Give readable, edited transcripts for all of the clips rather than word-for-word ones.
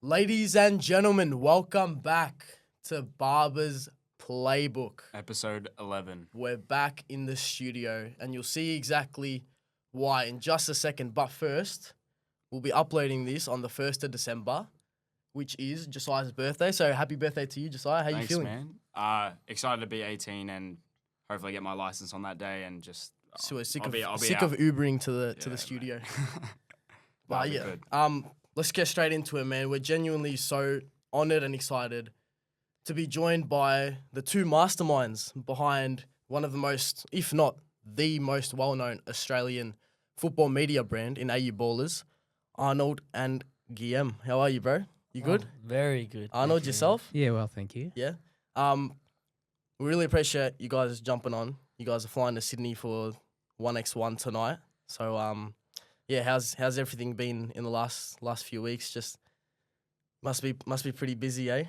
Ladies and gentlemen, welcome back to Barber's Playbook. Episode 11. We're back in the studio and you'll see exactly why in just a second. But first, we'll be uploading this on the 1st of December, which is Josiah's birthday. So happy birthday to you, Josiah. How Thanks, you feeling? Man. Excited to be 18 and hopefully get my license on that day and just... So we're sick I'll be of out. Ubering to the studio. But yeah, good. let's get straight into it, man. We're genuinely so honoured and excited to be joined by the two masterminds behind one of the most, if not the most well-known Australian football media brand in AU Ballerz, Arnold and Guillaume. How are you, bro? You good? Very good. Arnold, yourself? Yeah, well, thank you. Yeah. We really appreciate you guys jumping on. You guys are flying to Sydney for 1x1 tonight. So, yeah, how's everything been in the last few weeks? Just must be pretty busy, eh?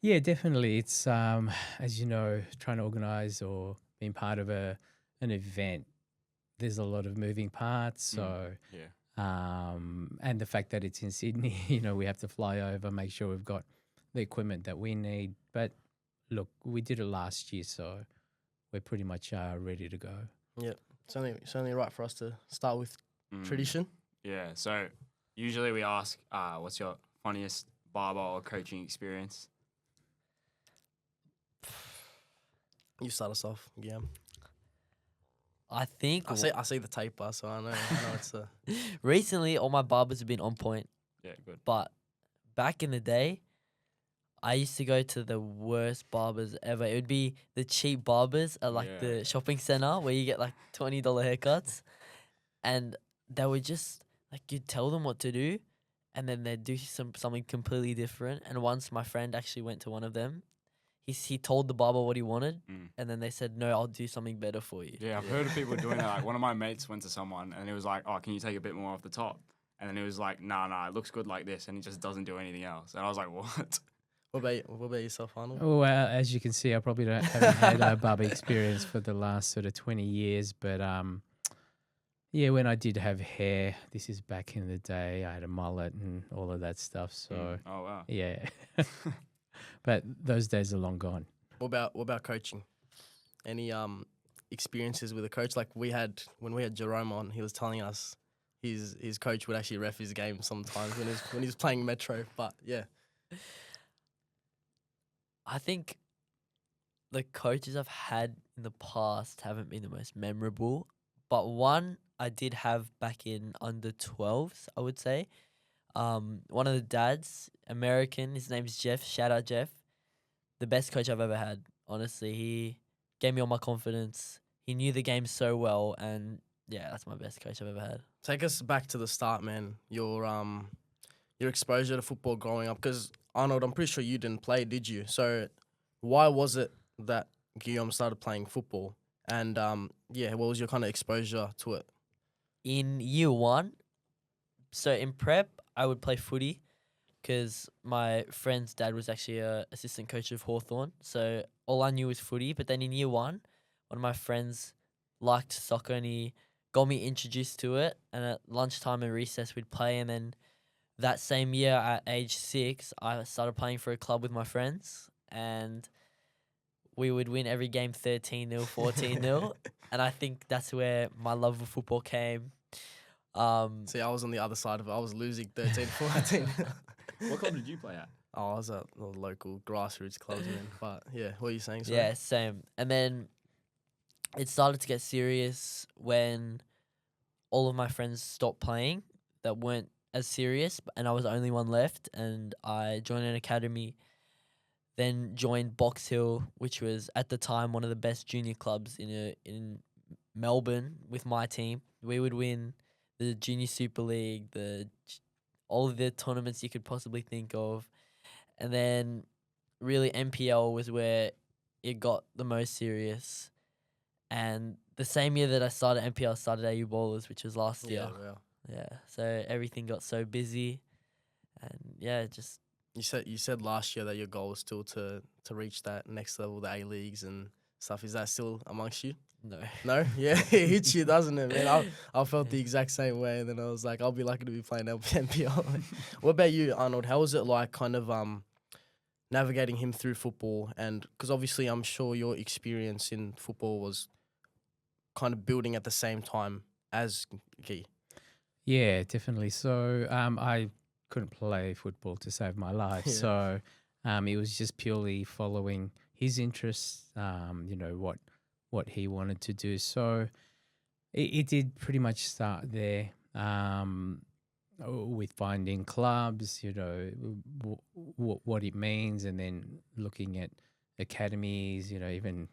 Yeah, definitely. It's as you know, trying to organise or being part of an event. There's a lot of moving parts. So, and the fact that it's in Sydney, we have to fly over, make sure we've got the equipment that we need. But look, we did it last year, so we're pretty much ready to go. Yeah, it's only right for us to start with tradition. Yeah, so usually we ask, what's your funniest barber or coaching experience? You start us off, Guillaume. I think I see the taper, so I know it's a... recently all my barbers have been on point, Yeah, good. but back in the day, I used to go to the worst barbers ever. It would be the cheap barbers at the shopping center where you get like $20 haircuts, and they would just you'd tell them what to do, and then they'd do something completely different. And once my friend actually went to one of them, he told the barber what he wanted, and then they said, "No, I'll do something better for you." Yeah, I've heard of people doing that. Like one of my mates went to someone and it was like, "Oh, can you take a bit more off the top?" And then it was like, "Nah, it looks good like this," and he just doesn't do anything else. And I was like, "What?" What about yourself, Arnold? Well, as you can see, I probably haven't had a barber experience for the last sort of 20 years. But yeah, when I did have hair, this is back in the day, I had a mullet and all of that stuff. So Oh, wow. yeah, but those days are long gone. What about coaching? Any experiences with a coach? Like when we had Jerome on, he was telling us his coach would actually ref his game sometimes when he was playing Metro. But yeah. I think the coaches I've had in the past haven't been the most memorable, but one I did have back in under 12s, I would say. One of the dads, American, his name's Jeff. Shout out Jeff. The best coach I've ever had, honestly. He gave me all my confidence. He knew the game so well, and yeah, that's my best coach I've ever had. Take us back to the start, man. Your exposure to football growing up, because Arnold, I'm pretty sure you didn't play, did you? So why was it that Guillaume started playing football? And what was your kind of exposure to it? In year one, so in prep, I would play footy because my friend's dad was actually a assistant coach of Hawthorn. So all I knew was footy. But then in year one of my friends liked soccer and he got me introduced to it. And at lunchtime and recess, we'd play. And then that same year at age 6, I started playing for a club with my friends. And we would win every game 13-0, 14-0. And I think that's where my love of football came. See, I was on the other side of it. I was losing 13-14. What club did you play at? Oh, I was at the local grassroots clubs, man. But yeah, what are you saying? Sorry? Yeah, same. And then it started to get serious when all of my friends stopped playing that weren't as serious, and I was the only one left. And I joined an academy, then joined Box Hill, which was at the time one of the best junior clubs in Melbourne with my team. We would win the Junior Super League, all of the tournaments you could possibly think of. And then really NPL was where it got the most serious. And the same year that I started NPL, I started AU Ballerz, which was last year. Yeah. So everything got so busy. And yeah, just... You said last year that your goal was still to reach that next level, the A-Leagues and stuff. Is that still amongst you? No. No? Yeah, it hits you, doesn't it, man? I felt the exact same way, and then I was like, I'll be lucky to be playing NPL. What about you, Arnold? How was it like kind of navigating him through football? And because obviously I'm sure your experience in football was kind of building at the same time as Guy. Yeah, definitely. So I couldn't play football to save my life. Yeah. So it was just purely following his interests, what he wanted to do. So it did pretty much start there with finding clubs, what it means, and then looking at academies, even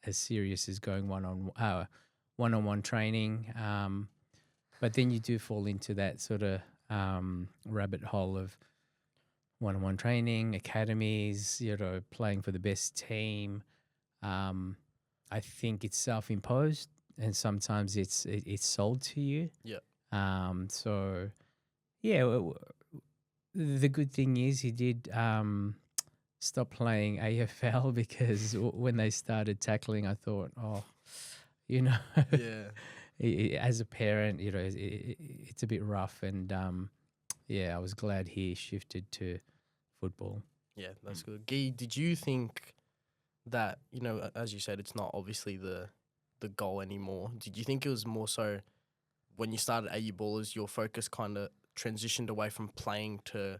as serious as going one-on-one training. But then you do fall into that sort of rabbit hole of one-on-one training, academies, playing for the best team. I think it's self-imposed, and sometimes it's sold to you. Yeah. So, yeah, the good thing is he did stop playing AFL because when they started tackling, I thought, Yeah. as a parent, it's a bit rough, and I was glad he shifted to football. Yeah, that's good. Guy, did you think that, as you said, it's not obviously the goal anymore? Did you think it was more so when you started AU Ballerz, your focus kind of transitioned away from playing to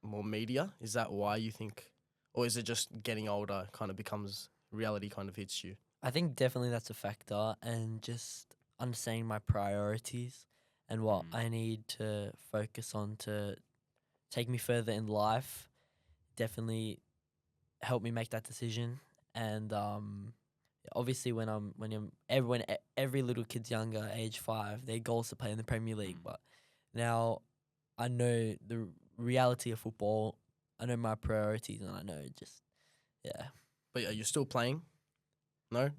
more media? Is that why you think, or is it just getting older kind of becomes reality kind of hits you? I think definitely that's a factor, and just understanding my priorities and what I need to focus on to take me further in life definitely helped me make that decision. And obviously every little kid's younger, age 5, their goal is to play in the Premier League. But now I know the reality of football. I know my priorities, and I know But are you still playing? No?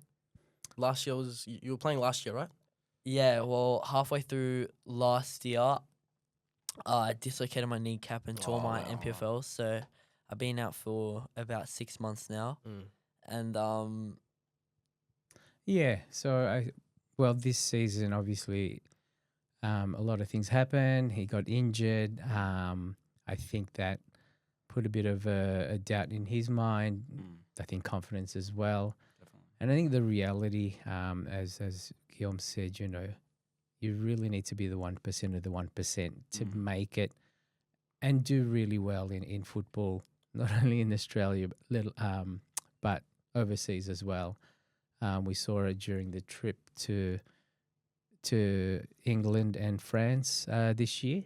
Last year you were playing last year, right? Yeah, well, halfway through last year, I dislocated my kneecap and tore my MPFL. So I've been out for about 6 months now. And so this season, obviously, a lot of things happened. He got injured. I think that put a bit of a doubt in his mind. I think confidence as well. Definitely. And I think the reality, as Guillaume said, you really need to be the 1% of the 1% to make it and do really well in football, not only in Australia, but overseas as well. We saw it during the trip to England and France this year,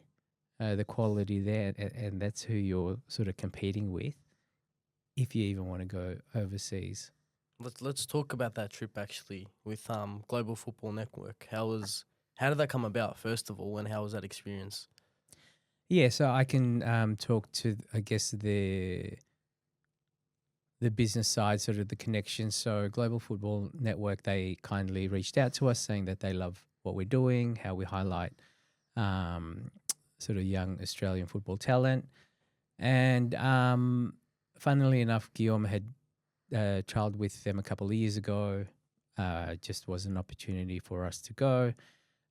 the quality there, and that's who you're sort of competing with if you even want to go overseas. Let's talk about that trip actually with Global Football Network. How did that come about, first of all, and how was that experience? Yeah, so I can talk to, I guess, the business side, sort of the connection. So Global Football Network, they kindly reached out to us saying that they love what we're doing, how we highlight sort of young Australian football talent. And funnily enough, Guillaume had trialled with them a couple of years ago. Just was an opportunity for us to go.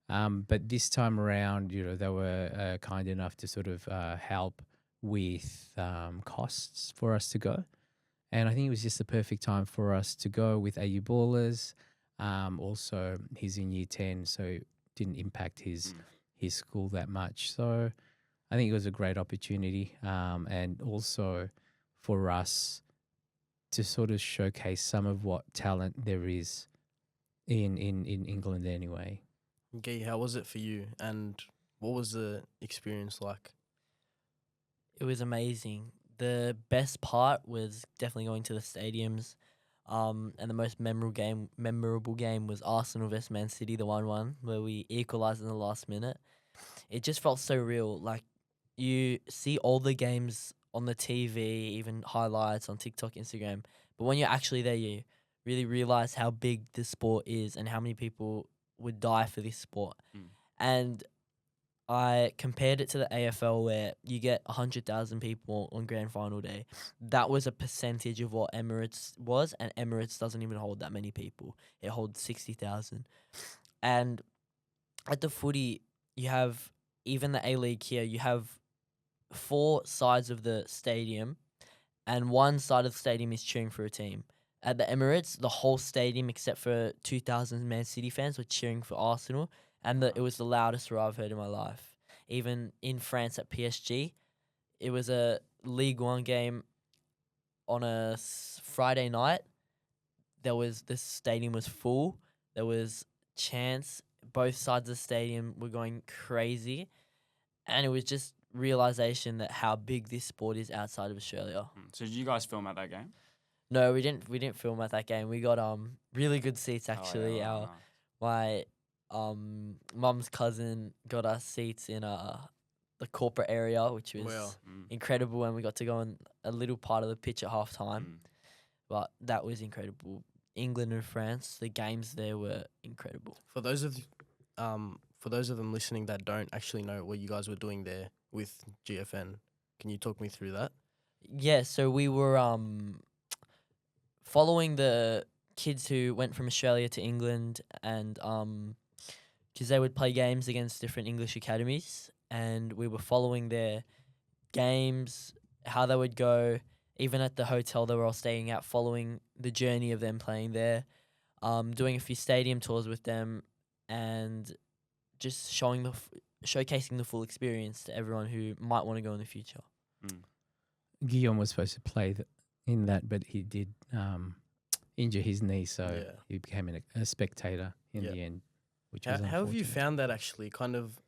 But this time around, they were kind enough to sort of help with costs for us to go. And I think it was just the perfect time for us to go with AU Ballerz. Also, he's in year 10, so it didn't impact his school that much. So I think it was a great opportunity, and also for us to sort of showcase some of what talent there is in England anyway. Guy, how was it for you, and what was the experience like? it was amazing. The best part was definitely going to the stadiums. And the most memorable game was Arsenal vs Man City, the 1-1, where we equalised in the last minute. It just felt so real. Like, you see all the games on the TV, even highlights on TikTok, Instagram. But when you're actually there, you really realise how big this sport is and how many people would die for this sport. And I compared it to the AFL where you get 100,000 people on grand final day. That was a percentage of what Emirates was, and Emirates doesn't even hold that many people. It holds 60,000. And at the footy, you have, even the A-League here, you have 4 sides of the stadium, and one side of the stadium is cheering for a team. At the Emirates, the whole stadium, except for 2,000 Man City fans, were cheering for Arsenal, and it was the loudest roar I've heard in my life. Even in France at PSG, it was a League One game on a Friday night. The stadium was full. There was chants. Both sides of the stadium were going crazy, and it was just realization that how big this sport is outside of Australia. So did you guys film at that game? No, we didn't. We didn't film at that game. We got really good seats actually. Oh, yeah, My mum's cousin got us seats in the corporate area, which was Wow. incredible, and we got to go on a little part of the pitch at halftime. Mm. But that was incredible. England and France, the games there were incredible. For those of them listening that don't actually know what you guys were doing there with GFN, can you talk me through that? Yeah, so we were following the kids who went from Australia to England, and because they would play games against different English academies, and we were following their games, how they would go, even at the hotel they were all staying at, following the journey of them playing there, doing a few stadium tours with them, and just showcasing the full experience to everyone who might want to go in the future. Guillaume was supposed to play in that, but he did injure his knee, so Yeah. he became a spectator in Yeah. the end, which was How have you unfortunate. found that actually kind of,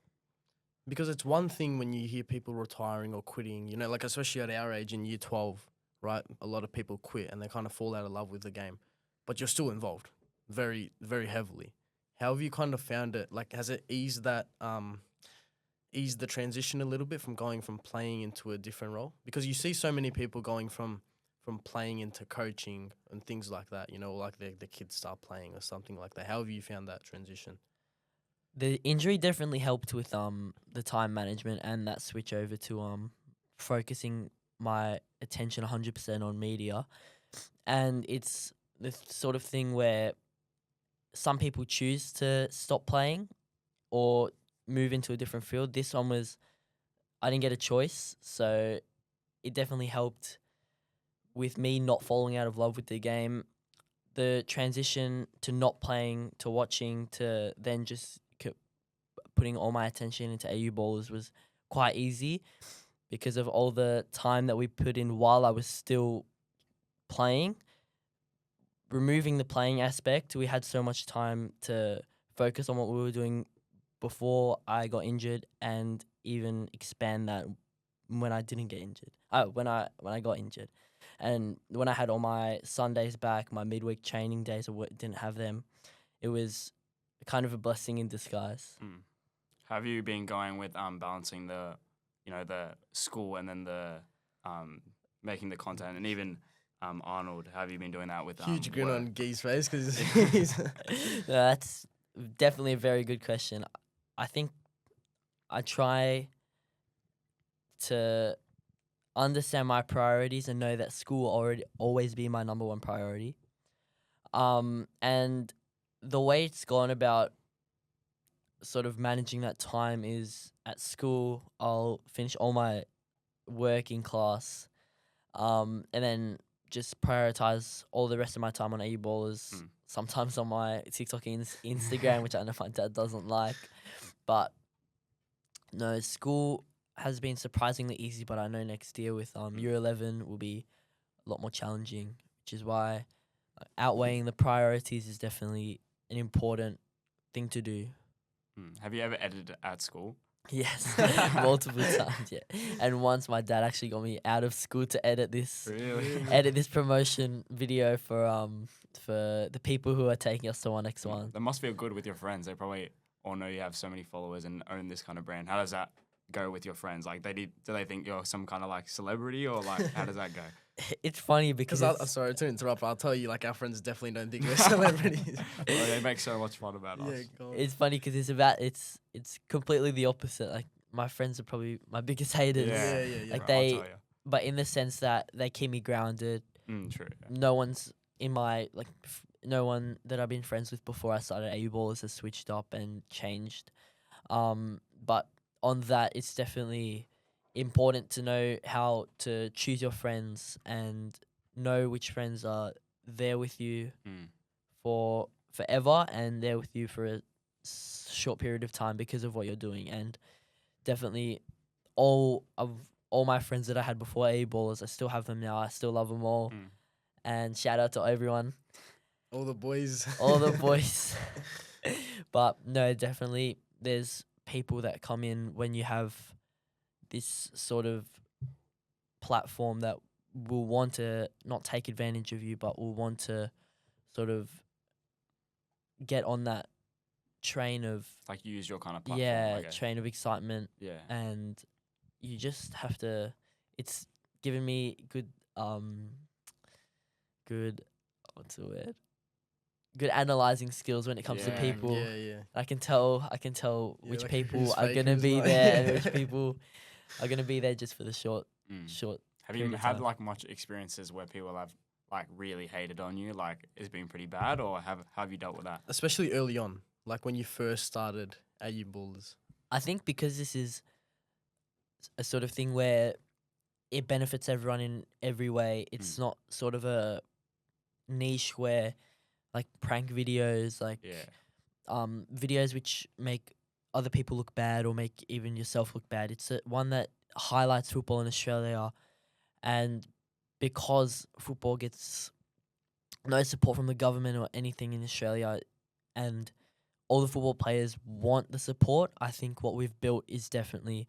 because it's one thing when you hear people retiring or quitting, you know, like especially at our age in year 12, right? A lot of people quit and they kind of fall out of love with the game, but you're still involved very, very heavily. How have you kind of found it? Like, has it eased that, eased the transition a little bit from going from playing into a different role? Because you see so many people going from playing into coaching and things like that, you know, like the kids start playing or something like that. How have you found that transition? The injury definitely helped with the time management and that switch over to focusing my attention 100% on media. And it's the sort of thing where some people choose to stop playing or move into a different field. This one was, I didn't get a choice, so it definitely helped with me not falling out of love with the game. The transition to not playing, to watching, to then just putting all my attention into AU Ballerz was quite easy because of all the time that we put in while I was still playing. Removing the playing aspect, we had so much time to focus on what we were doing before I got injured, and even expand that when I didn't get injured. When I got injured. And when I had all my Sundays back, my midweek training days, I didn't have them. It was kind of a blessing in disguise. Have you been going with balancing the school and then the making the content, and even Arnold? Have you been doing that with Huge grin work? on Guy's face because he's No, that's definitely a very good question. I think I try to understand my priorities and know that school will always be my number one priority. And the way it's gone about sort of managing that time is at school, I'll finish all my work in class, and then just prioritize all the rest of my time on AU Ballerz, sometimes on my TikTok and Instagram, which I know my dad doesn't like. But no, school has been surprisingly easy, but I know next year with year 11 will be a lot more challenging, which is why outweighing the priorities is definitely an important thing to do. Have you ever edited at school? Yes, multiple times, yeah. And once my dad actually got me out of school to edit this promotion video for the people who are taking us to 1x1. That must feel good with your friends. They probably all know you have so many followers and own this kind of brand. How does that go with your friends? Like, do they think you're some kind of like celebrity, or like how does that go? It's funny because Because I'm sorry to interrupt, but I'll tell you, like, our friends definitely don't think we're celebrities. Oh, they make so much fun about Yeah, us. go on. it's funny because it's completely the opposite. Like my friends are probably my biggest haters. Yeah, yeah. Like I'll they, tell you. but in the sense that they keep me grounded. True. Yeah. No one's in my no one that I've been friends with before I started AU Ballerz has switched up and changed. But on that, it's definitely important to know how to choose your friends and know which friends are there with you Mm. for forever and they're with you for a short period of time because of what you're doing. And definitely all my friends that I had before AU Ballers, I still have them now. I still love them all. Mm. And shout out to everyone, All the boys. all the boys. But no, definitely there's people that come in when you have this sort of platform that will want to not take advantage of you, but will want to sort of get on that train of Like use your kind of platform. I guess. train of excitement, Yeah. and you just have to. It's given me good what's the word? Good analyzing skills when it comes to Yeah. people. Yeah. I can tell Yeah, which like people who's are fake, gonna who's be not. there and which people are gonna be there just for the short. Mm. Have period you of had time. like much experiences where people have like really hated on you, like it's been pretty bad, or have you dealt with that? Especially early on, like when you first started AU Ballerz. I think because this is a sort of thing where it benefits everyone in every way. It's not sort of a niche where like prank videos, like Yeah. videos which make other people look bad or make even yourself look bad. It's one that highlights football in Australia, and because football gets no support from the government or anything in Australia, and all the football players want the support, I think what we've built is definitely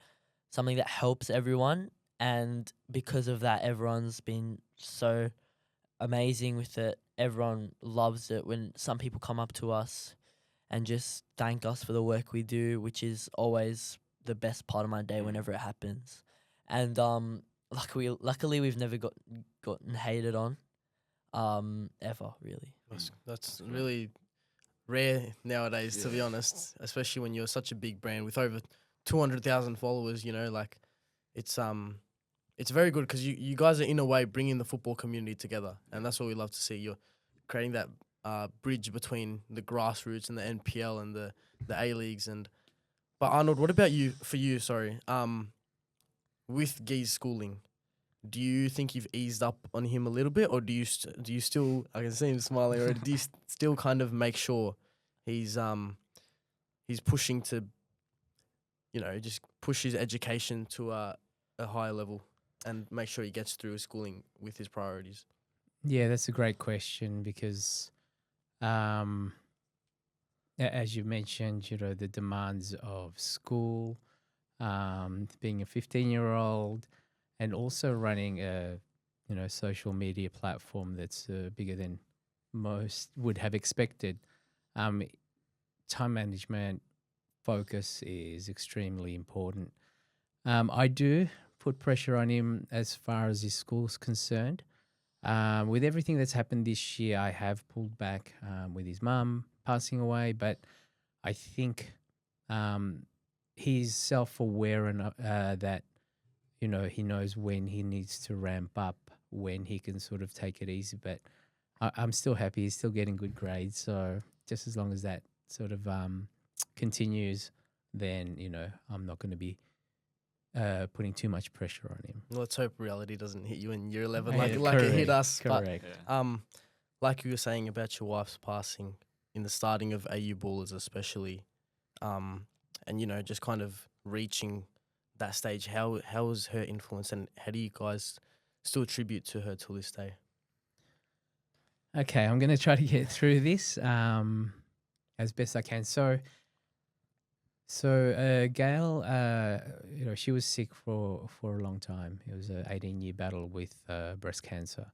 something that helps everyone. And because of that, everyone's been so amazing with it. Everyone loves it when some people come up to us and just thank us for the work we do, which is always the best part of my day whenever it happens. And luckily we've never gotten hated on, ever really. That's great. really rare nowadays, to be Yeah. honest. Especially when you're such a big brand with over 200,000 followers. You know, like it's very good because you guys are in a way bringing the football community together, and that's what we love to see. You're creating that bridge between the grassroots and the NPL and the A leagues. But Arnold, what about you? For you, sorry. With Guy's schooling, do you think you've eased up on him a little bit, or do you still? I can see him smiling already. Do you still kind of make sure he's pushing to, just push his education to a higher level and make sure he gets through his schooling with his priorities? Yeah, that's a great question because, as you mentioned, the demands of school, being a 15-year-old, and also running a, social media platform that's bigger than most would have expected. Time management, focus is extremely important. I do put pressure on him as far as his school's concerned. With everything that's happened this year, I have pulled back with his mum passing away, but I think he's self-aware and that, he knows when he needs to ramp up, when he can sort of take it easy. But I'm still happy. He's still getting good grades. So just as long as that sort of continues, then, I'm not going to be putting too much pressure on him. Let's hope reality doesn't hit you in year 11 Yeah, like it hit correct, us. Correct. Yeah. Like you were saying about your wife's passing in the starting of AU Ballers especially, and just kind of reaching that stage, how was her influence, and how do you guys still tribute to her till this day? Okay, I'm going to try to get through this as best I can. So Gail, she was sick for a long time. It was an 18-year battle with breast cancer.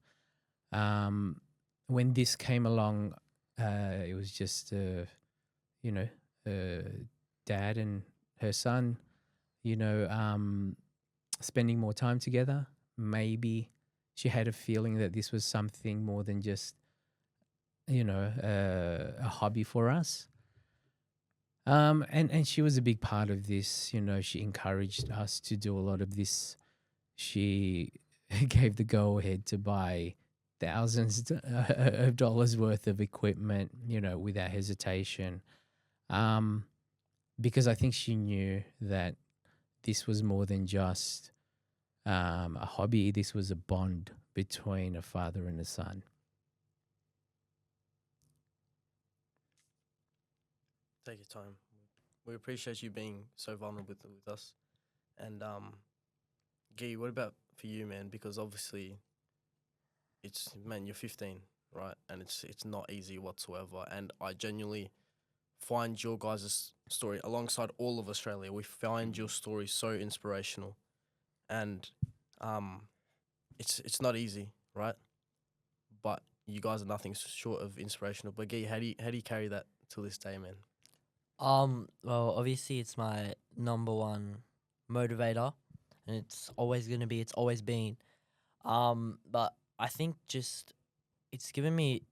When this came along, it was just, dad and her son. spending more time together. Maybe she had a feeling that this was something more than just, a hobby for us. And she was a big part of this. She encouraged us to do a lot of this. She gave the go ahead to buy thousands of dollars worth of equipment, without hesitation. Because I think she knew that this was more than just a hobby. This was a bond between a father and a son. Take your time. We appreciate you being so vulnerable with us. And Guy, what about for you, man? Because obviously, you're 15, right? And it's not easy whatsoever. And I genuinely find your guys' story alongside all of Australia. We find your story so inspirational, and it's not easy, right? But you guys are nothing short of inspirational. But Guy, how do you carry that to this day, man? Well, obviously it's my number one motivator, and it's always been. But I think just it's given me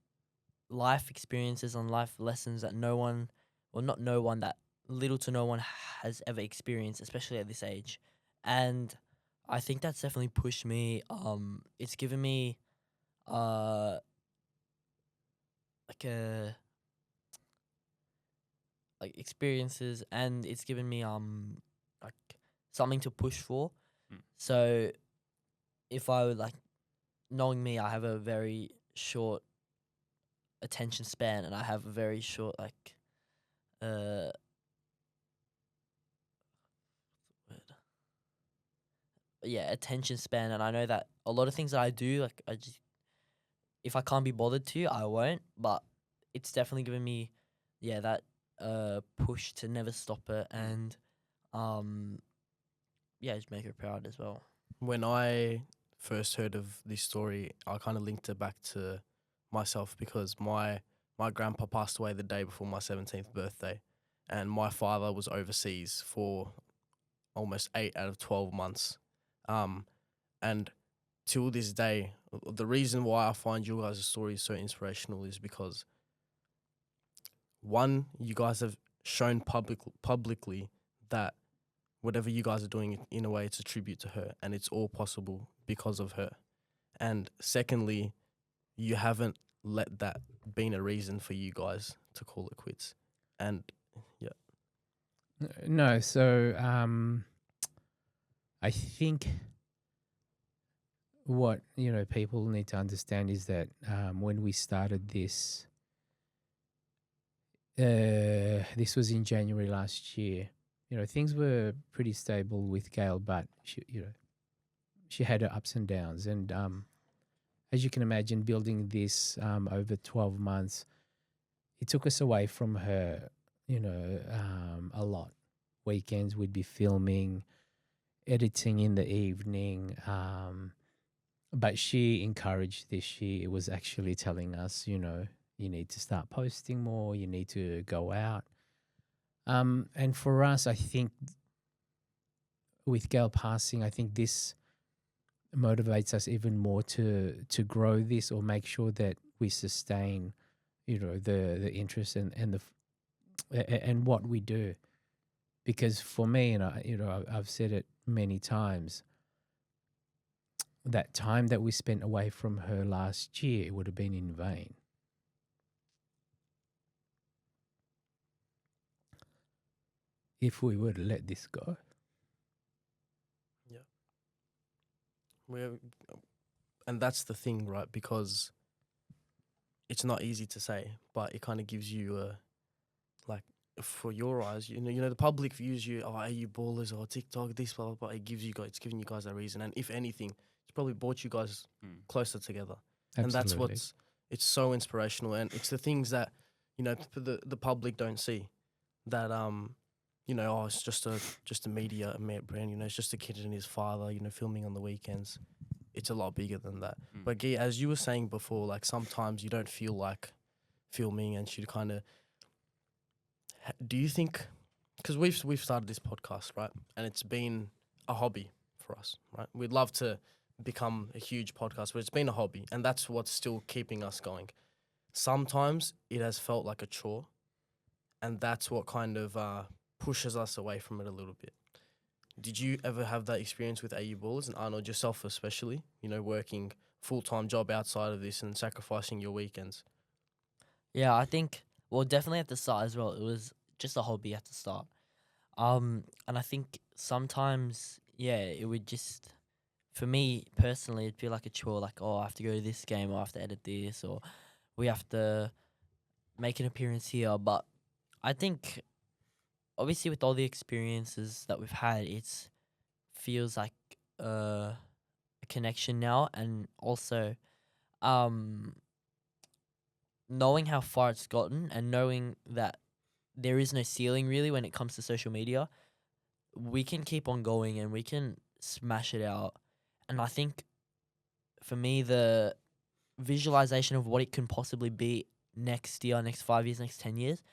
life experiences and life lessons that that little to no one has ever experienced, especially at this age. And I think that's definitely pushed me. It's given me like a experiences, and it's given me like something to push for. So if I would knowing me, I have a very short attention span, and I have a very short attention span, and I know that a lot of things that I do, if I can't be bothered to, I won't. But it's definitely given me that push to never stop it, and just make her proud as well. When I first heard of this story, I kind of linked it back to myself because my grandpa passed away the day before my 17th birthday, and my father was overseas for almost 8 out of 12 months. And till this day, the reason why I find you guys' story so inspirational is because, one, you guys have shown publicly that whatever you guys are doing, in a way, it's a tribute to her, and it's all possible because of her. And secondly, you haven't let that been a reason for you guys to call it quits. And No, so I think what people need to understand is that when we started this, this was in January last year. Things were pretty stable with Gail, but she had her ups and downs, and as you can imagine, building this over 12 months, it took us away from her, a lot. Weekends we'd be filming, editing in the evening, but she encouraged this. She was actually telling us, you need to start posting more, you need to go out. And for us, I think with Gail passing, I think this motivates us even more to grow this, or make sure that we sustain, the interest and what we do. Because for me, and I've said it many times, that time that we spent away from her last year, it would have been in vain. If we were to let this go. And that's the thing, right? Because it's not easy to say, but it kind of gives you for your eyes, the public views you, AU Ballerz or TikTok, this, blah, blah, blah. It's giving you guys a reason. And if anything, it's probably brought you guys closer together. Absolutely. And that's it's so inspirational. And it's the things that, the public don't see. That, it's just a media brand, it's just a kid and his father, filming on the weekends. It's a lot bigger than that. But Guy, as you were saying before, sometimes you don't feel like filming, and she kind of, do you think because we've started this podcast, right? And it's been a hobby for us, right? We'd love to become a huge podcast, but it's been a hobby, and that's what's still keeping us going. Sometimes it has felt like a chore, and that's what kind of pushes us away from it a little bit. Did you ever have that experience with AU Ballerz and Arnold yourself, especially? You know, working full-time job outside of this and sacrificing your weekends. Yeah, I think, well, definitely at the start as well. It was just a hobby at the start. And I think sometimes, yeah, it would just, for me personally, it'd feel like a chore. Like, oh, I have to go to this game, or I have to edit this, or we have to make an appearance here. But I think, obviously, with all the experiences that we've had, it's feels like a connection now, and also, um, knowing how far it's gotten and knowing that there is no ceiling really when it comes to social media, we can keep on going and we can smash it out. And I think for me, the visualization of what it can possibly be next year, next 5 years, next 10 years,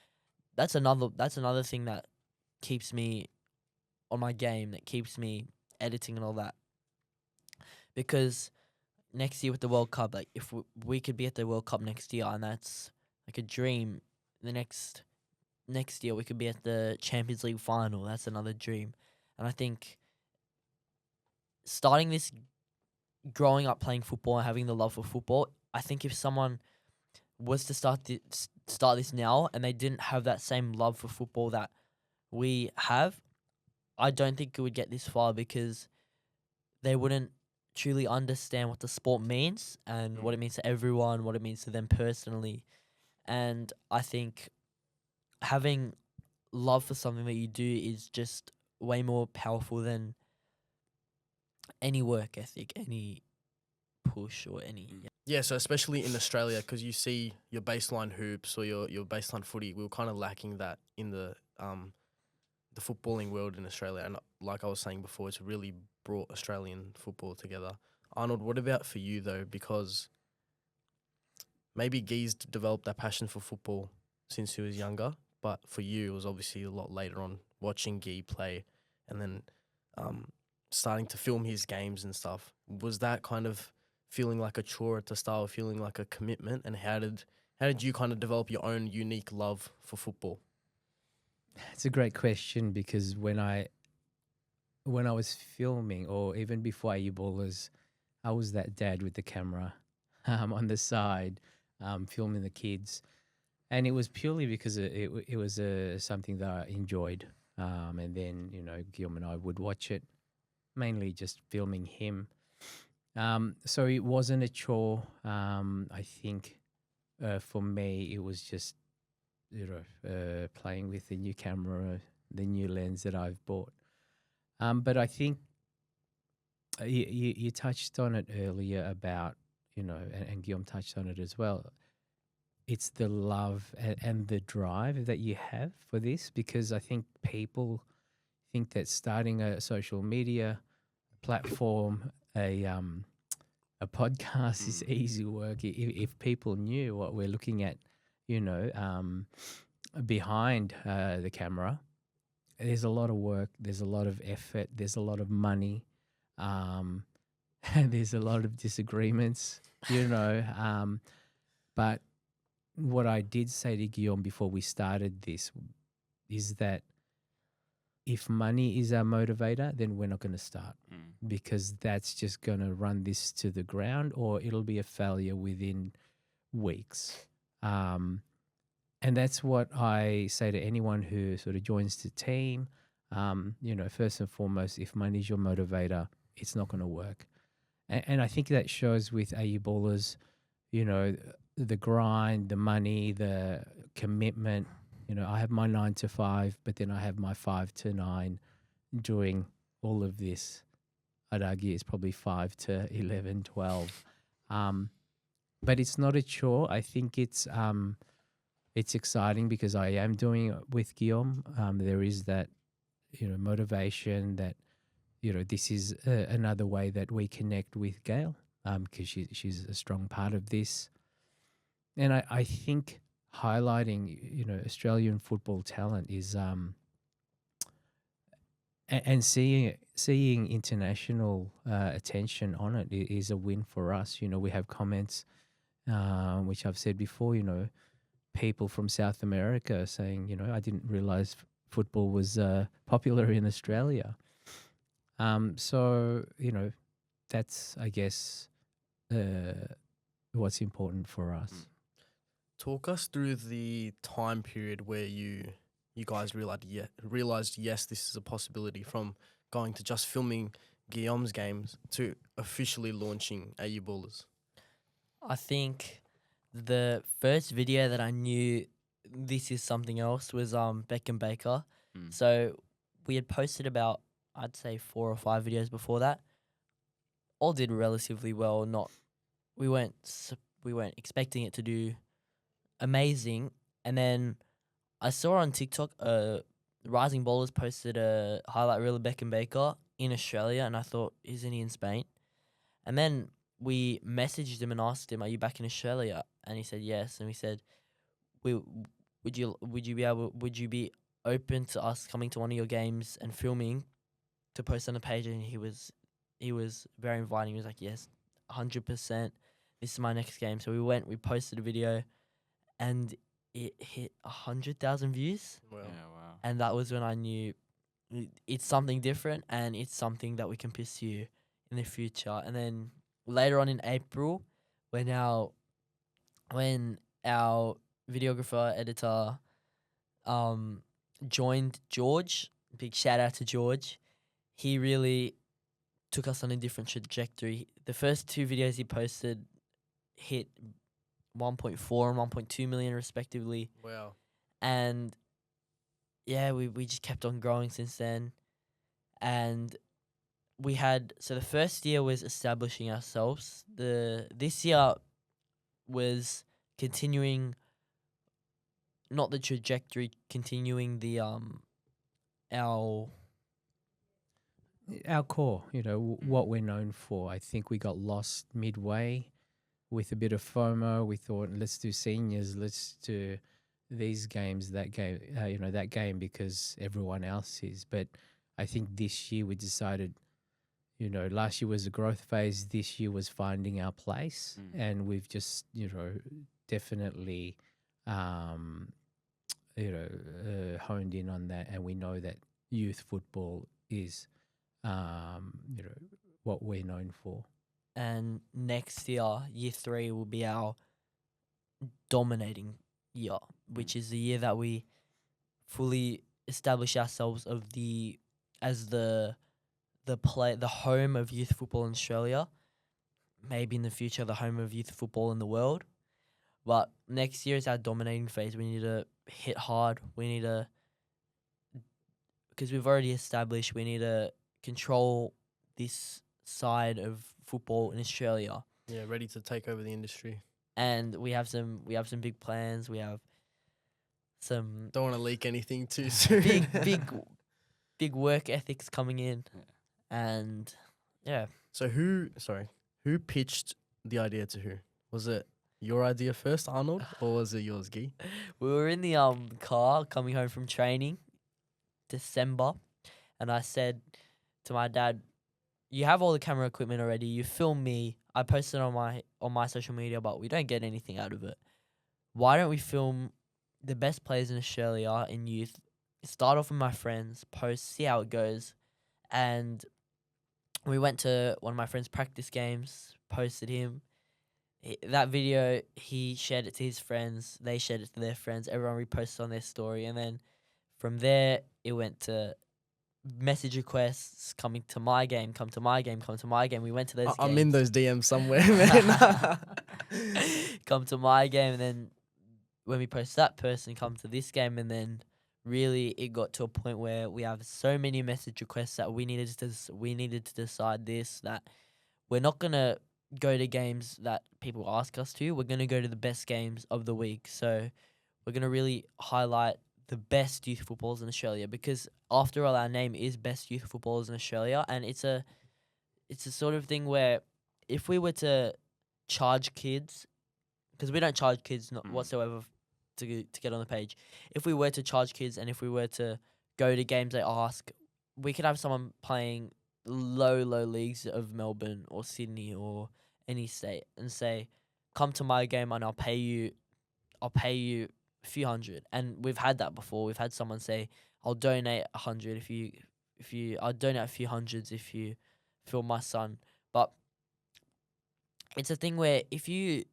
that's another thing that keeps me on my game, that keeps me editing and all that. Because next year with the World Cup, like if we could be at the World Cup next year, and that's like a dream. The next year we could be at the Champions League final. That's another dream. And I think starting this, growing up playing football and having the love for football, I think if someone was to start this now and they didn't have that same love for football that we have, I don't think it would get this far, because they wouldn't truly understand what the sport means and what it means to everyone, what it means to them personally. And I think having love for something that you do is just way more powerful than any work ethic, any push, or any. Yeah, so especially in Australia, because you see your baseline hoops or your baseline footy, we were kind of lacking that in the footballing world in Australia. And like I was saying before, it's really brought Australian football together. Arnold, what about for you though? Because maybe Guy's developed that passion for football since he was younger, but for you, it was obviously a lot later on, watching Guy play and then starting to film his games and stuff. Was that kind of feeling like a chore at the start, or feeling like a commitment? And how did you kind of develop your own unique love for football? It's a great question, because when I was filming, or even before AU Ballerz, I was that dad with the camera on the side, filming the kids. And it was purely because it was something that I enjoyed. And then, Guillaume and I would watch it, mainly just filming him. So it wasn't a chore. I think for me, it was just, playing with the new camera, the new lens that I've bought. But I think you touched on it earlier about, and Guillaume touched on it as well. It's the love and the drive that you have for this, because I think people think that starting a social media platform, a podcast is easy work. If people knew what we're looking at, behind the camera, there's a lot of work, there's a lot of effort, there's a lot of money, and there's a lot of disagreements, but what I did say to Guillaume before we started this is that if money is our motivator, then we're not going to start, because that's just going to run this to the ground, or it'll be a failure within weeks. And that's what I say to anyone who sort of joins the team. First and foremost, if money is your motivator, it's not going to work. And I think that shows with AU Ballerz, the grind, the money, the commitment. I have my 9 to 5, but then I have my 5 to 9 doing all of this. I'd argue it's probably 5 to 11, 12. But it's not a chore. I think it's exciting because I am doing it with Guillaume. There is that, motivation that, this is another way that we connect with Gael, because she's a strong part of this. And I think highlighting, Australian football talent is and seeing international attention on it is a win for us. You know, we have comments, which I've said before. You know, people from South America saying, you know, I didn't realize football was popular in Australia. So you know, that's I guess what's important for us. Talk us through the time period where you guys realized yes, this is a possibility, from going to just filming Guillaume's games to officially launching AU Ballerz. I think the first video that I knew this is something else was Beckham Baker. So we had posted about, I'd say, 4 or 5 videos before that. All did relatively well. We weren't expecting it to do amazing. And then I saw on TikTok Rising Ballers posted a highlight reel of Beckham Baker in Australia, and I thought, isn't he in Spain? And then we messaged him and asked him, "Are you back in Australia?" And he said yes. And we said, would you be open to us coming to one of your games and filming to post on the page? And he was very inviting. He was like, yes, 100%. This is my next game. So we posted a video, and it hit 100,000 views. Wow. Yeah, wow. And that was when I knew it's something different, and it's something that we can pursue in the future. And then later on in April, when our videographer, editor, joined George, big shout out to George, he really took us on a different trajectory. The first 2 videos he posted hit 1.4 and 1.2 million respectively. Wow. And yeah, we just kept on growing since then. And so the first year was establishing ourselves. This year was continuing, not the trajectory, continuing the our core, you know, what we're known for. I think we got lost midway with a bit of FOMO. We thought, let's do seniors, let's do these games, that game because everyone else is. But I think this year we decided, you know, last year was a growth phase. This year was finding our place, and we've just, you know, definitely, honed in on that, and we know that youth football is, what we're known for. And next year, year 3, will be our dominating year, which is the year that we fully establish ourselves as the home of youth football in Australia. Maybe in the future, the home of youth football in the world. But next year is our dominating phase. We need to hit hard. Because we've already established, we need to control this side of football in Australia. Yeah, ready to take over the industry. And we have some big plans. We have some Don't want to leak anything too soon. big work ethics coming in. And yeah. So who pitched the idea to who? Was it your idea first, Arnold, or was it yours, Guy? We were in the car coming home from training, December, and I said to my dad, "You have all the camera equipment already. You film me. I posted on my social media, but we don't get anything out of it. Why don't we film the best players in Australia in youth? Start off with my friends, post, see how it goes." And we went to one of my friends' practice games, posted him. That video, he shared it to his friends. They shared it to their friends. Everyone reposted on their story. And then from there, it went to message requests, coming to my game, come to my game, come to my game. We went to those games. I'm in those DMs somewhere, man. Come to my game. And then when we post that person, come to this game. And then really it got to a point where we have so many message requests that we needed to decide that we're not going to go to games that people ask us to. We're going to go to the best games of the week. So we're going to really highlight the best youth footballers in Australia, because after all, our name is Best Youth Footballers in Australia, and it's a sort of thing where if we were to charge kids, because we don't charge kids not whatsoever to get on the page. If we were to charge kids and if we were to go to games they ask, we could have someone playing low leagues of Melbourne or Sydney or any state and say, come to my game and I'll pay you a few hundred. And we've had that before. We've had someone say, I'll donate 100 I'll donate a few hundreds if you film my son. But it's a thing where if we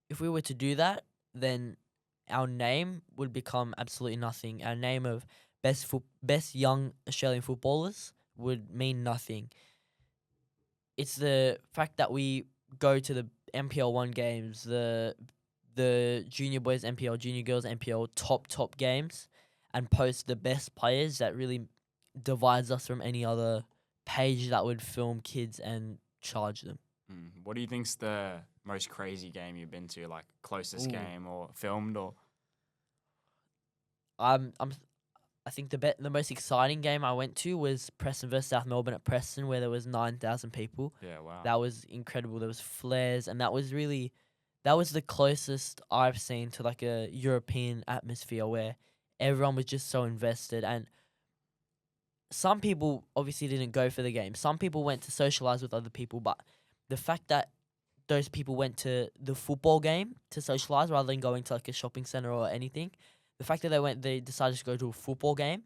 were to do that, then our name would become absolutely nothing. Our name of best young Australian footballers would mean nothing. It's the fact that we go to the NPL 1 games, the junior boys NPL, junior girls NPL top games, and post the best players that really divides us from any other page that would film kids and charge them. What do you think's the most crazy game you've been to, like closest Ooh. game or filmed or? I think the most exciting game I went to was Preston versus South Melbourne at Preston, where there was 9,000 people. Yeah, wow. That was incredible. There was flares, and that was the closest I've seen to like a European atmosphere where everyone was just so invested. And some people obviously didn't go for the game. Some people went to socialize with other people, but the fact that those people went to the football game to socialize rather than going to like a shopping center or anything, the fact that they decided to go to a football game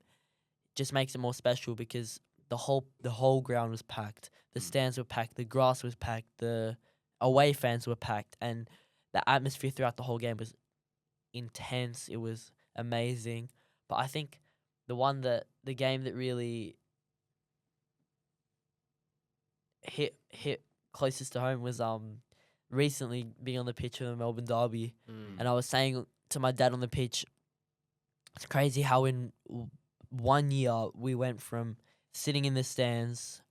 just makes it more special because the whole ground was packed. The stands were packed, the grass was packed, the away fans were packed, and the atmosphere throughout the whole game was intense. It was amazing. But I think the game that really hit closest to home was recently being on the pitch of the Melbourne Derby, and I was saying to my dad on the pitch, it's crazy how in 1 year we went from sitting in the stands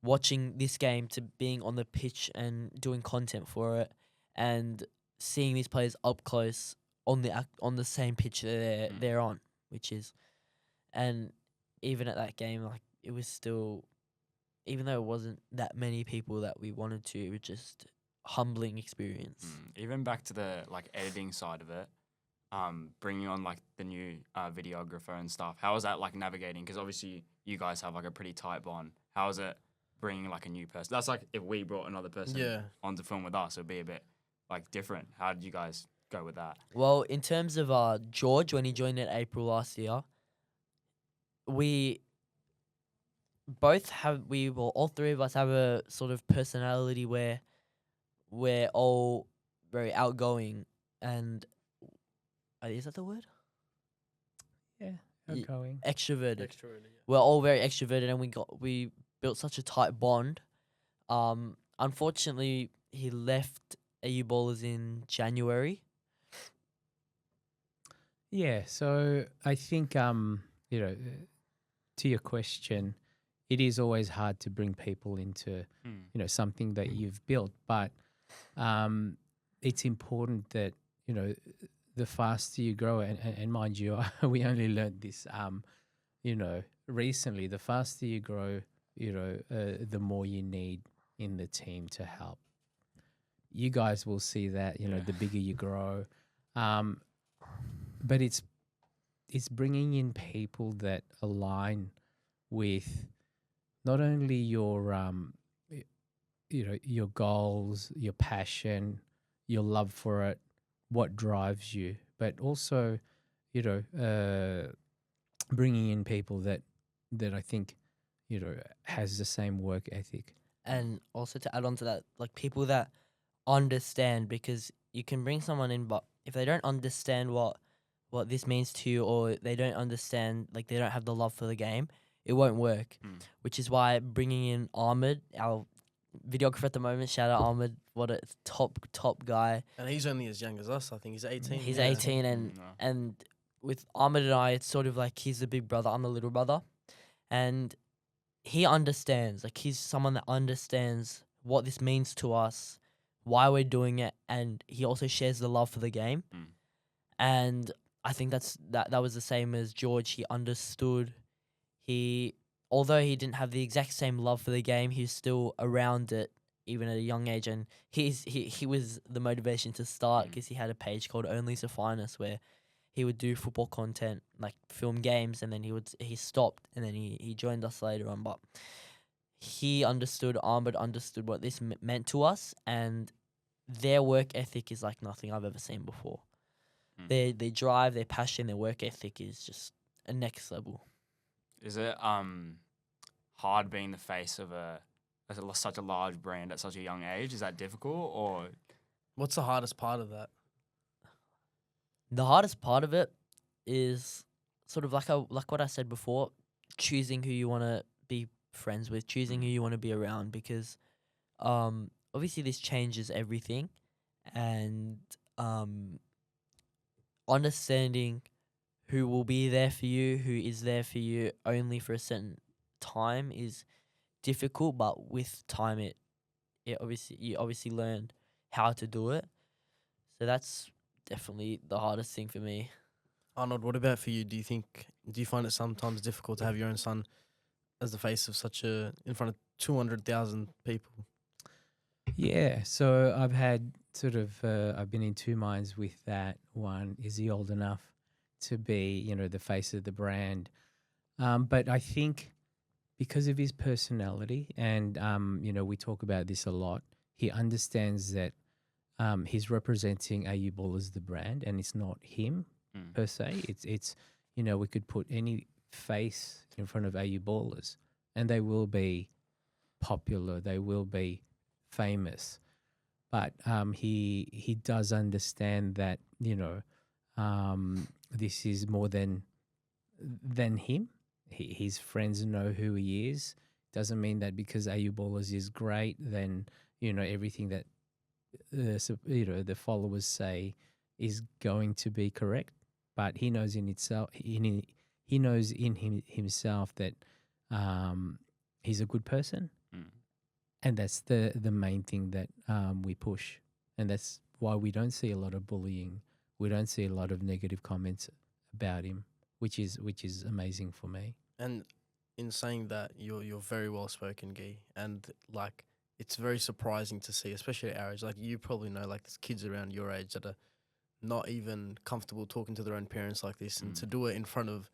watching this game to being on the pitch and doing content for it and seeing these players up close on the same pitch that they're on, which is, and even at that game, like it was still, even though it wasn't that many people that we wanted to, it was just humbling experience. Even back to the like editing side of it, bringing on like the new videographer and stuff. How was that like navigating? Because obviously you guys have like a pretty tight bond. How is it bringing like a new person? That's like if we brought another person on to film with us, it'd be a bit like different. How did you guys go with that? Well, in terms of George, when he joined in April last year, all three of us have a sort of personality where we're all very outgoing and is that the word? Yeah, outgoing. Extroverted. Extroverted, yeah. We're all very extroverted, and we built such a tight bond. Unfortunately, he left AU Ballerz in January. Yeah, so I think to your question, it is always hard to bring people into something that you've built, but it's important that the faster you grow, and mind you, we only learned this recently. The faster you grow, the more you need in the team to help. You guys will see that the bigger you grow, but it's bringing in people that align with not only your your goals, your passion, your love for it, what drives you, but also bringing in people that I think has the same work ethic. And also to add on to that, like people that understand, because you can bring someone in, but if they don't understand what this means to you, or they don't understand, like they don't have the love for the game, it won't work. Which is why bringing in Ahmed, our videographer at the moment, shout out Ahmed, what a top guy. And he's only as young as us. I think he's 18. He's 18, and with Ahmed and I, it's sort of like he's the big brother, I'm the little brother, and he understands. Like he's someone that understands what this means to us, why we're doing it, and he also shares the love for the game. And I think that was the same as George. He understood. Although he didn't have the exact same love for the game, he was still around it even at a young age, and he was the motivation to start because he had a page called Only Sophinus where he would do football content, like film games, and then he stopped, and then he joined us later on. But Ahmed understood what this meant to us, and their work ethic is like nothing I've ever seen before. Their drive, their passion, their work ethic is just a next level. Is it hard being the face of such a large brand at such a young age? Is that difficult, or What's the hardest part of that? The hardest part of it is sort of like what I said before, choosing who you want to be friends with, choosing who you want to be around, because obviously this changes everything, and understanding who will be there for you, who is there for you only for a certain time is difficult, but with time you obviously learn how to do it. So that's definitely the hardest thing for me. Arnold, what about for you? Do you find it sometimes difficult to have your own son as the face of in front of 200,000 people? Yeah, so I've had I've been in two minds with that. One, is he old enough to be, the face of the brand? But I think because of his personality, and we talk about this a lot, he understands that he's representing AU Ballerz, the brand, and it's not him per se. It's we could put any face in front of AU Ballerz, and they will be popular. They will be famous. But he does understand that this is more than him. His friends know who he is. Doesn't mean that because AU Ballerz is great, then everything that the followers say is going to be correct. But he knows he knows in himself that he's a good person. And that's the main thing that we push. And that's why we don't see a lot of bullying. We don't see a lot of negative comments about him, which is amazing for me. And in saying that, you're very well spoken, Guy, and like it's very surprising to see, especially at our age. Like you probably know, like there's kids around your age that are not even comfortable talking to their own parents like this, and to do it in front of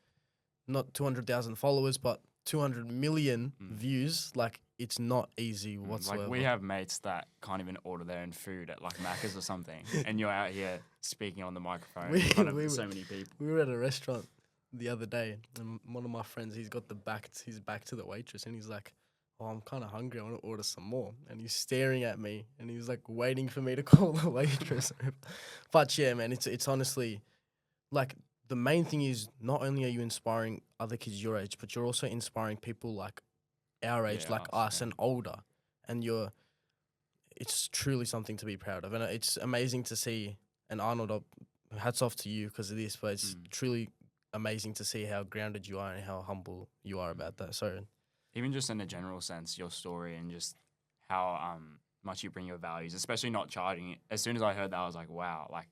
not 200,000 followers, but 200 million views, like it's not easy whatsoever. Like we have mates that can't even order their own food at like Macca's or something, and you're out here speaking on the microphone in front of so many people. We were at a restaurant the other day, and one of my friends, he's got his back to the waitress, and he's like, "Oh, I'm kind of hungry. I want to order some more." And he's staring at me, and he's like waiting for me to call the waitress. But yeah, man, it's honestly like the main thing is not only are you inspiring other kids your age, but you're also inspiring people like our age, like us and older. And it's truly something to be proud of. And it's amazing to see, and Arnold, hats off to you because of this, but it's truly amazing to see how grounded you are and how humble you are about that. So even just in a general sense, your story and just how much you bring your values, especially not charging. As soon as I heard that, I was like, wow, like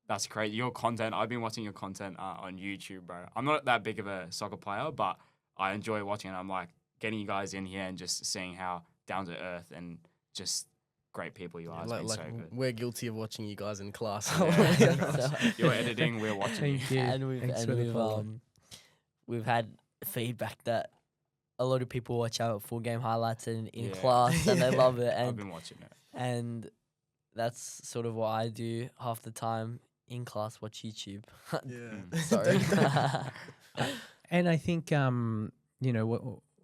that's crazy. Your content, I've been watching your content on YouTube, bro. I'm not that big of a soccer player, but I enjoy watching it. I'm like getting you guys in here and just seeing how down to earth and just great people you are. like so good. we're guilty of watching you guys in class. You're editing, we're watching you. Thank you. And we've had feedback that a lot of people watch our full game highlights in class and they love it. And I've been watching it. And that's sort of what I do half the time in class, watch YouTube. Yeah. Sorry. And I think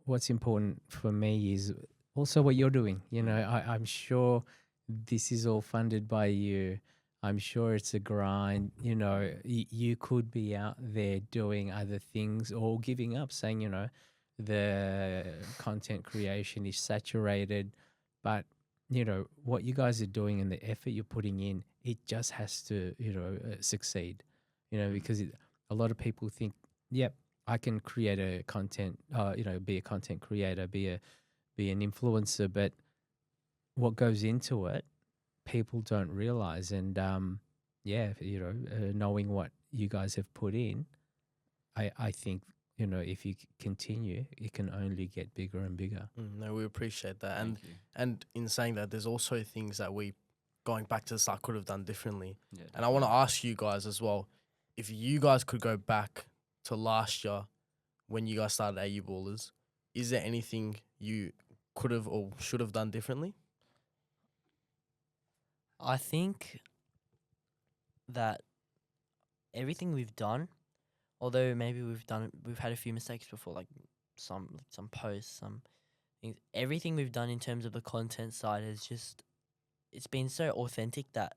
what's important for me is also what you're doing. I'm sure this is all funded by you. I'm sure it's a grind. You could be out there doing other things or giving up, saying, the content creation is saturated. But, what you guys are doing and the effort you're putting in, it just has to, succeed, because a lot of people think, yep, I can create a content, be a content creator, be an influencer, but what goes into it, people don't realize. And knowing what you guys have put in, I think if you continue, it can only get bigger and bigger. No, we appreciate that. Thank you. And in saying that, there's also things that we, going back to the start, could have done differently. Yeah, and I want to ask you guys as well, if you guys could go back to last year when you guys started AU Ballers, is there anything you could have or should have done differently? I think that everything we've done, although maybe we've had a few mistakes before, like some posts, some things. Everything we've done in terms of the content side it's been so authentic that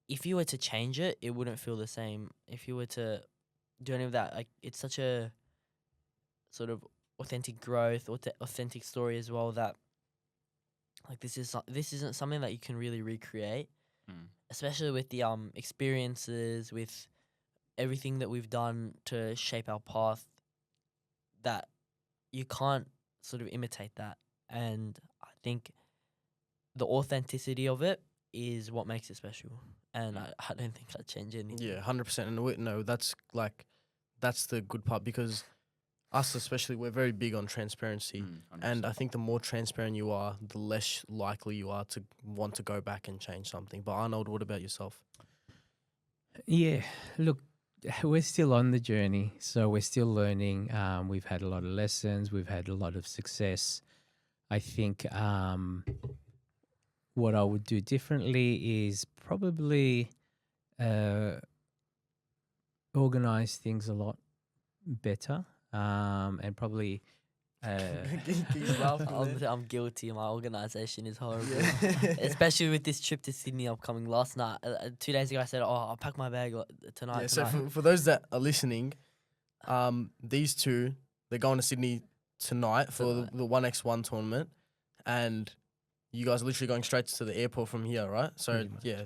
if you were to change it, it wouldn't feel the same. If you were to do any of that, like it's such a sort of authentic growth, authentic story as well, that like this isn't something that you can really recreate, especially with the experiences, with everything that we've done to shape our path, that you can't sort of imitate that. And I think the authenticity of it is what makes it special. And I don't think I'd change anything. Yeah, 100%. And no, that's the good part, because us especially, we're very big on transparency. And I think the more transparent you are, the less likely you are to want to go back and change something. But Arnold, what about yourself? Yeah, look, we're still on the journey, so we're still learning. We've had a lot of lessons. We've had a lot of success. I think what I would do differently is probably organize things a lot better, and probably I'm guilty. My organization is horrible, especially with this trip to Sydney upcoming. Last night, 2 days ago, I said, "Oh, I'll pack my bag tonight." Yeah, so for those that are listening, these two, they're going to Sydney tonight for the 1x1 tournament, and you guys are literally going straight to the airport from here, right? So yeah,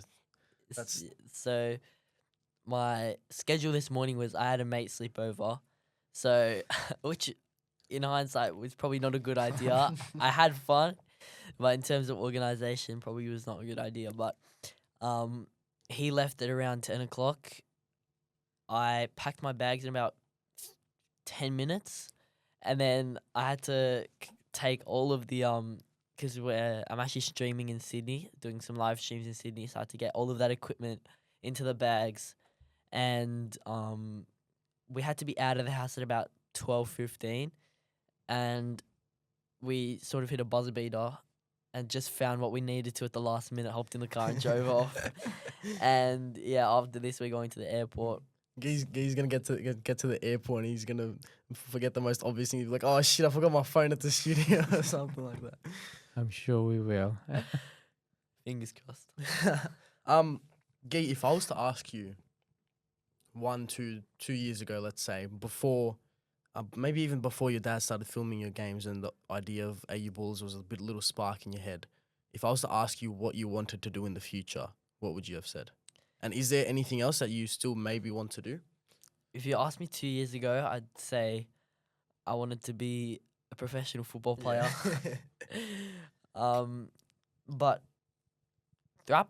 so my schedule this morning was I had a mate sleep over, so which in hindsight was probably not a good idea. I had fun, but in terms of organization, probably was not a good idea. But he left at around 10 o'clock. I packed my bags in about 10 minutes, and then I had to take all of the because I'm actually streaming in Sydney, doing some live streams in Sydney, so I had to get all of that equipment into the bags, and we had to be out of the house at about 12:15, and we sort of hit a buzzer beater and just found what we needed to at the last minute, hopped in the car and drove off. And yeah, after this we're going to the airport. He's gonna get to the airport and he's gonna forget the most obvious thing. He's like, "Oh shit, I forgot my phone at the studio," or something like that. I'm sure we will. Fingers crossed. Guy, if I was to ask you 2 years ago, let's say, before, maybe even before your dad started filming your games and the idea of AU Balls was a little spark in your head, if I was to ask you what you wanted to do in the future, what would you have said? And is there anything else that you still maybe want to do? If you asked me 2 years ago, I'd say I wanted to be a professional football player. But throughout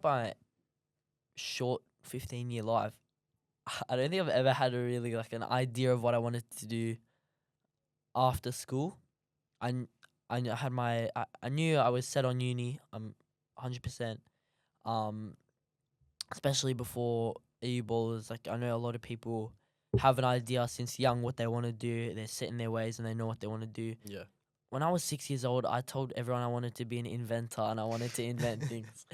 my short 15-year life, I don't think I've ever had an idea of what I wanted to do after school. I knew I was set on uni. 100%. Especially before AU Ballers, like I know a lot of people have an idea since young what they want to do. They're set in their ways and they know what they want to do. Yeah. When I was 6 years old, I told everyone I wanted to be an inventor and I wanted to invent things.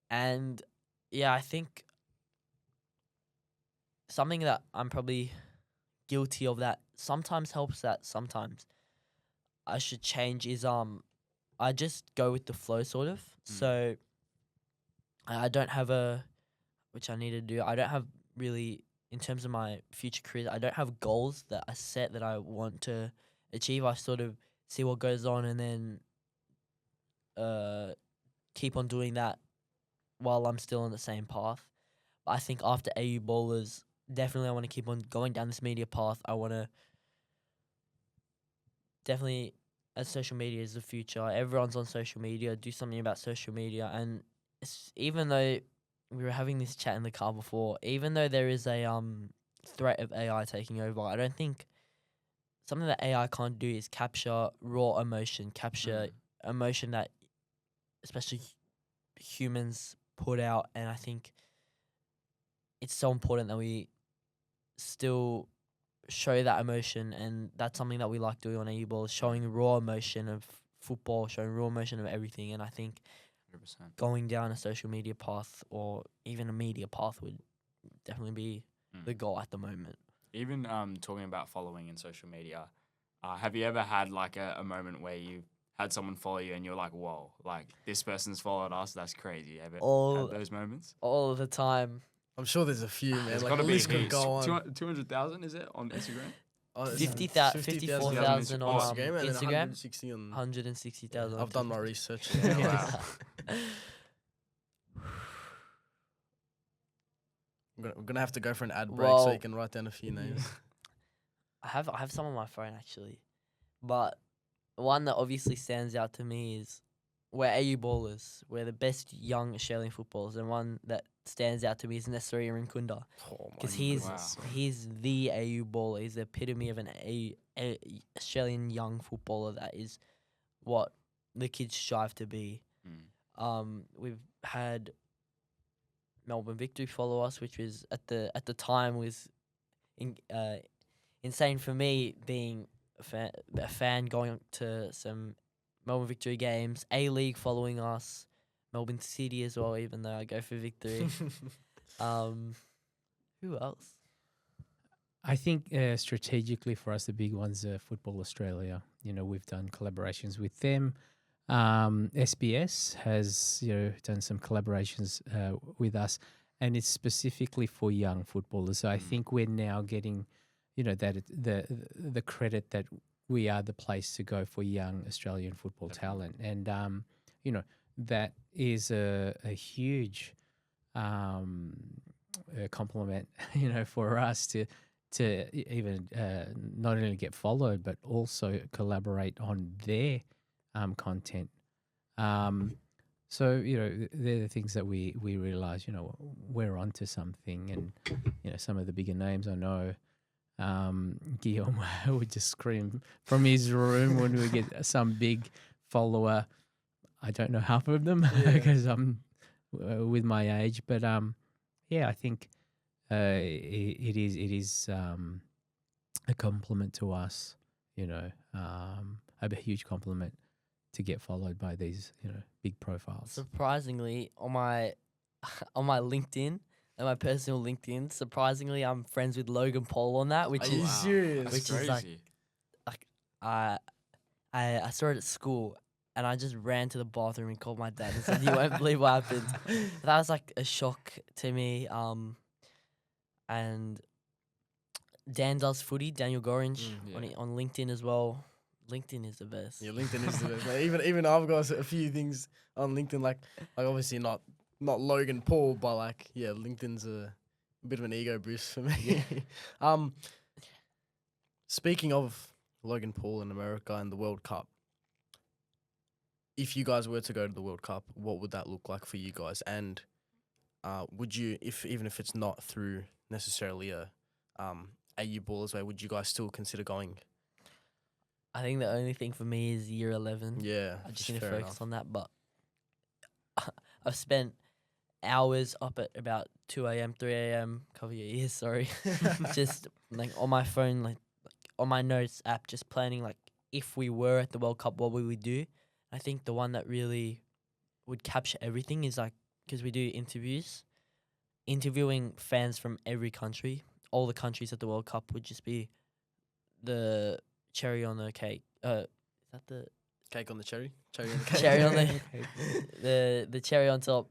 And yeah, I think something that I'm probably guilty of that sometimes helps, that sometimes I should change is I just go with the flow sort of. So I don't have which I need to do. I don't have really, in terms of my future career, I don't have goals that I set that I want to achieve. I sort of see what goes on and then keep on doing that while I'm still on the same path. But I think after AU Ballers, definitely I want to keep on going down this media path. I want to definitely, as social media is the future, everyone's on social media, do something about social media. And even though we were having this chat in the car before, even though there is a threat of AI taking over, I don't think something that AI can't do is capture raw emotion, capture emotion that especially humans put out. And I think it's so important that we still show that emotion, and that's something that we like doing on AU Ballerz, showing raw emotion of football, showing raw emotion of everything. And I think 100%. going down a social media path or even a media path would definitely be the goal at the moment. Even talking about following in social media, have you ever had like a moment where you had someone follow you and you're like, whoa, like this person's followed us, that's crazy? Ever had those moments? All of the time. I'm sure there's a few, man. There's Like got to the be list could heaps. go on. 200,000 is it on Instagram? 54,000 on Instagram and then Instagram. 160 on. 160,000. I've done my research. Wow. We're gonna have to go for an ad break so Well- you can write down a few names. I have some on my phone actually, but one that obviously stands out to me is we're AU Ballerz. We're the best young Australian footballers, and one that stands out to me is Nestori Rinkunda, Oh my because he's goodness. he's the AU baller. He's the epitome of an Australian young footballer. That is what the kids strive to be. We've had Melbourne Victory follow us, which was at the time was insane for me, being a fan going to some Melbourne Victory games, A-League following us, Melbourne City as well, even though I go for Victory. Who else? I think strategically for us, the big ones are Football Australia. You know, we've done collaborations with them. SBS has, you know, done some collaborations with us, and it's specifically for young footballers. So I think we're now getting, you know, that the credit that we are the place to go for young Australian football talent, and you know, that is a huge compliment, you know, for us to even not only get followed but also collaborate on their content. So, you know, they're the things that we realize, you know, we're onto something. And, you know, some of the bigger names I know, Guillaume would just scream from his room when we get some big follower. I don't know half of them because I'm with my age, but yeah, I think it is a compliment to us, you know, a huge compliment to get followed by these, you know, big profiles. Surprisingly, on my LinkedIn and my personal LinkedIn, surprisingly, I'm friends with Logan Paul on that, which Are you is serious? That's which crazy. is like I saw it at school, and I just ran to the bathroom and called my dad and said, "You won't believe what happened." That was like a shock to me. And Dan does footy, Daniel Gorringe on LinkedIn as well. LinkedIn is the best. Yeah, LinkedIn is the best. Man. Even I've got a few things on LinkedIn, like obviously not Logan Paul, but like yeah, LinkedIn's a bit of an ego boost for me. Speaking of Logan Paul in America and the World Cup, if you guys were to go to the World Cup, what would that look like for you guys? And would you, even if it's not through necessarily a AU Ballerz way, would you guys still consider going? I think the only thing for me is year 11. Yeah, I just fair need to focus enough. on that. But I've spent hours up at about 2 a.m., 3 a.m., cover your ears, sorry. Just like on my phone, like on my notes app, just planning like if we were at the World Cup, what we would do. I think the one that really would capture everything is like, because we do interviewing fans from every country. All the countries at the World Cup would just be the cherry on the cake. Is that the Cake on the cherry? Cherry on the cake. cherry on the cherry on top?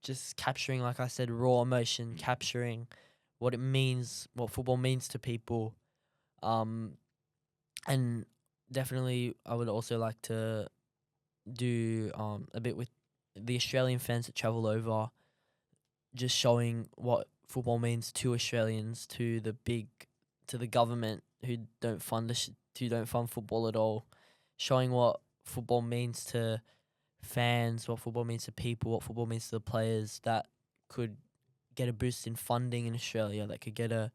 Just capturing, like I said, raw emotion, capturing what it means, what football means to people. And definitely I would also like to do a bit with the Australian fans that travel over, just showing what football means to Australians, to the government who don't fund who don't fund football at all, showing what football means to fans, what football means to people, what football means to the players, that could get a boost in funding in Australia, that could get a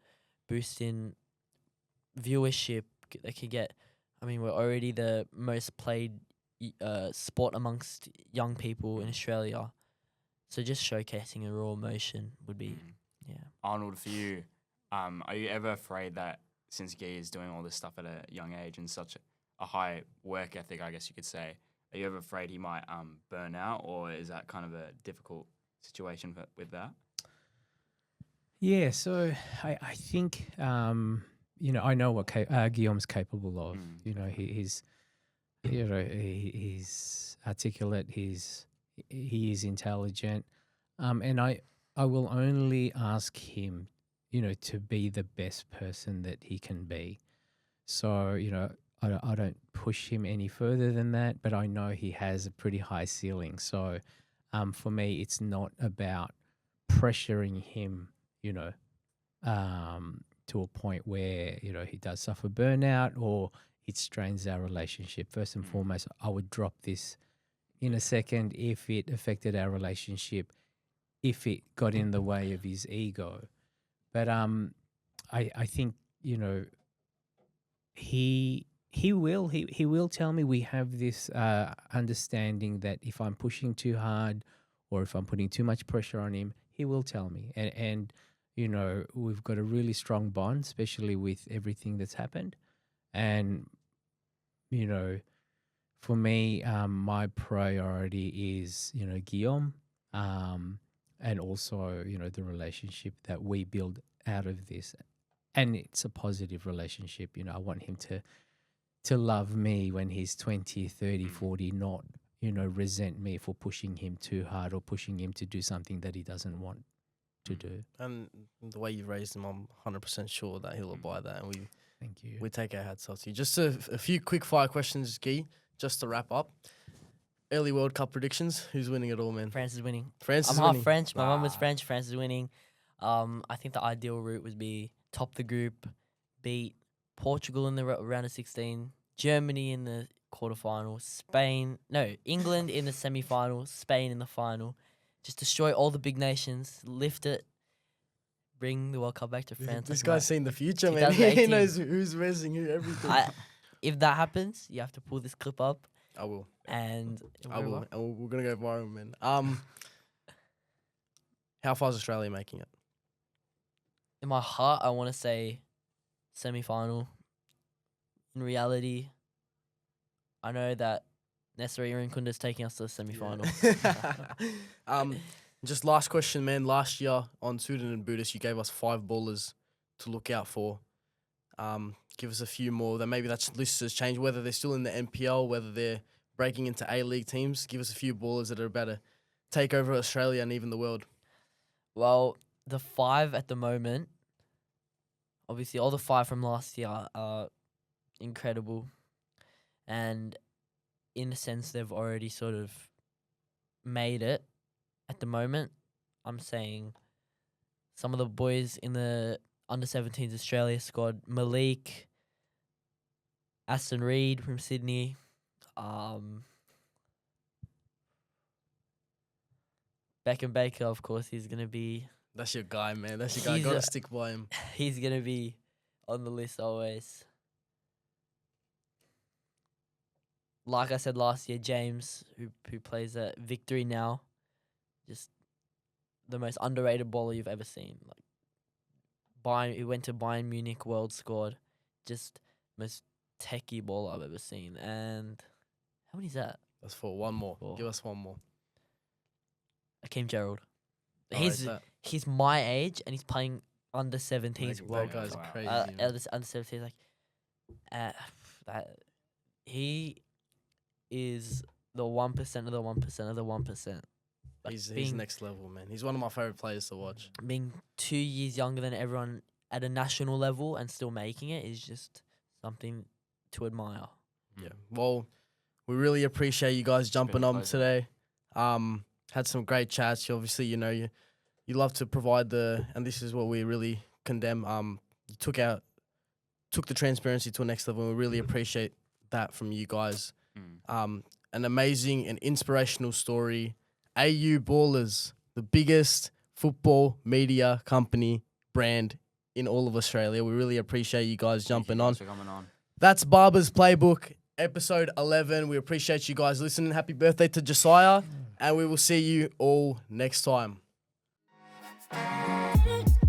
boost in viewership, that could get, I mean, we're already the most played sport amongst young people in Australia. So just showcasing a raw emotion would be Yeah. Arnold, for you, are you ever afraid that since Guy is doing all this stuff at a young age and such a high work ethic, I guess you could say, are you ever afraid he might burn out, or is that kind of a difficult situation with that? Yeah, so I think I know what Guillaume's capable of. You know, he's he's articulate. He is intelligent, and I will only ask him, to be the best person that he can be. So I don't push him any further than that, but I know he has a pretty high ceiling. So for me, it's not about pressuring him, to a point where, he does suffer burnout or it strains our relationship. First and foremost, I would drop this in a second if it affected our relationship, if it got in the way of his ego. But I think, he will tell me. We have this understanding that if I'm pushing too hard or if I'm putting too much pressure on him, he will tell me. And we've got a really strong bond, especially with everything that's happened. And, for me, my priority is, Guillaume, and also, the relationship that we build out of this. And it's a positive relationship. I want him to love me when he's 20, 30, 40, not, resent me for pushing him too hard or pushing him to do something that he doesn't want to do. And the way you raised him, I'm 100% sure that he'll abide that. And Thank you. we take our hats off to you. Just a few quick fire questions, Guy, just to wrap up. Early World Cup predictions. Who's winning it all, man? France is winning. France I'm is half winning. French. My mum was French. France is winning. I think the ideal route would be top the group, beat Portugal in the round of 16, Germany in the quarterfinal, England in the semi-final, Spain in the final. Just destroy all the big nations, lift it, bring the World Cup back to France. This That's guy's my- seen the future, man. He 2018. knows who's raising who, everything. If that happens, you have to pull this clip up I will. and I will. And we're going to go viral, man. How far is Australia making it? In my heart, I want to say semi-final. In reality, I know that Nesri Irinkunda is taking us to the semi-final. Just last question, man. Last year on Sudan and Buddhist, you gave us 5 ballers to look out for. Give us a few more. That maybe that list has changed, whether they're still in the NPL, whether they're breaking into A-League teams. Give us a few ballers that are about to take over Australia and even the world. Well, the 5 at the moment, obviously all the 5 from last year are incredible. And in a sense, they've already sort of made it. At the moment, I'm saying some of the boys in the under-17s Australia squad, Malik, Aston Reed from Sydney, Beckham Baker, of course, he's going to be... That's your guy, man. That's your guy. He's Got to a- stick by him. He's going to be on the list always. Like I said last year, James, who plays at Victory now, just the most underrated baller you've ever seen. He went to Bayern Munich World Squad, just most techie baller I've ever seen. And how many is that? That's 4. One more. 4. Give us one more. Akeem Gerald. I rate that. He's my age and he's playing under 17s That World guy's Wow. crazy. Cup. man. Under 17s, he is the 1% of the 1% of the 1%. He's being, next level, man. He's one of my favorite players to watch. being 2 years younger than everyone at a national level and still making it is just something to admire. Yeah. Well, we really appreciate you guys jumping a on pleasure. today. Had some great chats. You obviously, you love to provide and this is what we really condemn. You took the transparency to a next level, and we really appreciate that from you guys. An amazing and inspirational story. AU Ballerz, the biggest football media company brand in all of Australia. We really appreciate you guys jumping on. Thank you guys for coming on. That's Barber's Playbook, episode 11. We appreciate you guys listening. Happy birthday to Josiah, and we will see you all next time. Bye.